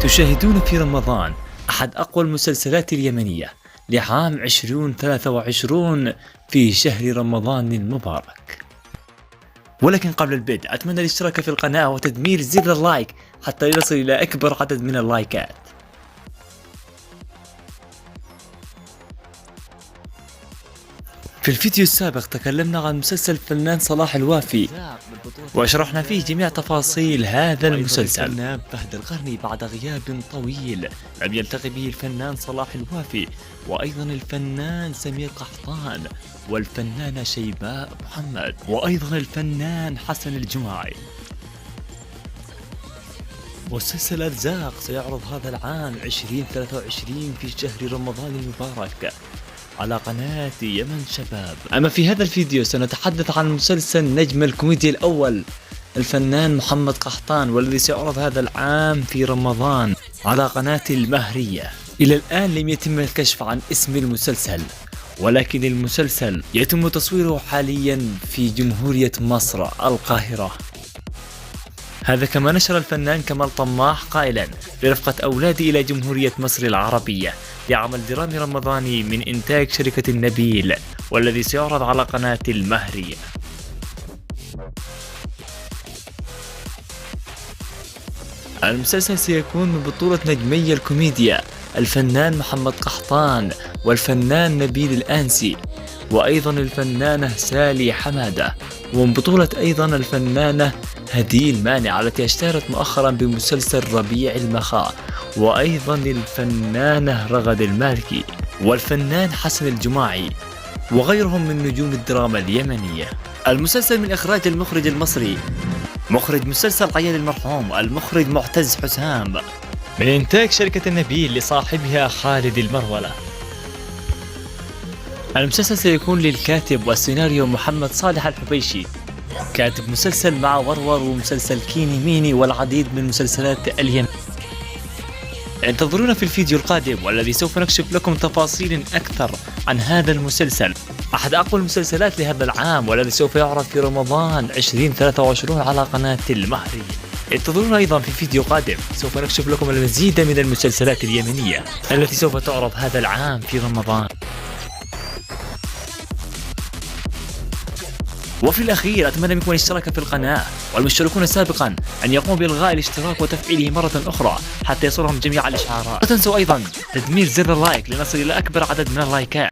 تشاهدون في رمضان أحد أقوى المسلسلات اليمنية لعام 2023 في شهر رمضان المبارك. ولكن قبل البدء أتمنى الاشتراك في القناة وتدمير زر اللايك حتى يصل إلى أكبر عدد من اللايكات. في الفيديو السابق تكلمنا عن مسلسل الفنان صلاح الوافي وشرحنا فيه جميع تفاصيل هذا المسلسل. الفنان فهد القرني بعد غياب طويل لم يلتقي به الفنان صلاح الوافي، وأيضا الفنان سمير قحطان، والفنانة شيماء محمد، وأيضا الفنان حسن الجماعي. مسلسل أرزاق سيعرض هذا العام 2023 في شهر رمضان المبارك على قناة يمن شباب. أما في هذا الفيديو سنتحدث عن مسلسل نجم الكوميديا الأول الفنان محمد قحطان، والذي سيعرض هذا العام في رمضان على قناة المهرية. إلى الآن لم يتم الكشف عن اسم المسلسل، ولكن المسلسل يتم تصويره حاليا في جمهورية مصر القاهرة. هذا كما نشر الفنان كمال طماح قائلا: برفقة أولادي إلى جمهورية مصر العربية لعمل درامي رمضاني من إنتاج شركة النبيل، والذي سيعرض على قناة المهرية. المسلسل سيكون من بطولة نجمي الكوميديا الفنان محمد قحطان والفنان نبيل الأنسي، وأيضا الفنانة سالي حمادة، ومن بطولة أيضا الفنانة هديل مانع التي اشتهرت مؤخرا بمسلسل ربيع المخاء، وأيضا الفنانة رغد المالكي، والفنان حسن الجماعي، وغيرهم من نجوم الدراما اليمنية. المسلسل من إخراج المخرج المصري مخرج مسلسل عيال المرحوم المخرج معتز حسام، من إنتاج شركة النبيل لصاحبها خالد المرولة. المسلسل سيكون للكاتب والسيناريو محمد صالح الحبيشي، كاتب مسلسل مع ورور ومسلسل كيني ميني والعديد من مسلسلات اليمن. انتظرونا في الفيديو القادم، والذي سوف نكشف لكم تفاصيل أكثر عن هذا المسلسل، أحد أقوى المسلسلات لهذا العام، والذي سوف يعرض في رمضان 2023 على قناة المهرية. انتظرونا أيضا في فيديو قادم، سوف نكشف لكم المزيد من المسلسلات اليمنية التي سوف تعرض هذا العام في رمضان. وفي الأخير أتمنى منكم الاشتراك في القناة، والمشتركون سابقا أن يقوموا بإلغاء الاشتراك وتفعيله مرة أخرى حتى يصلهم جميع الإشعارات. لا تنسوا أيضا تدمير زر اللايك لنصل إلى أكبر عدد من اللايكات.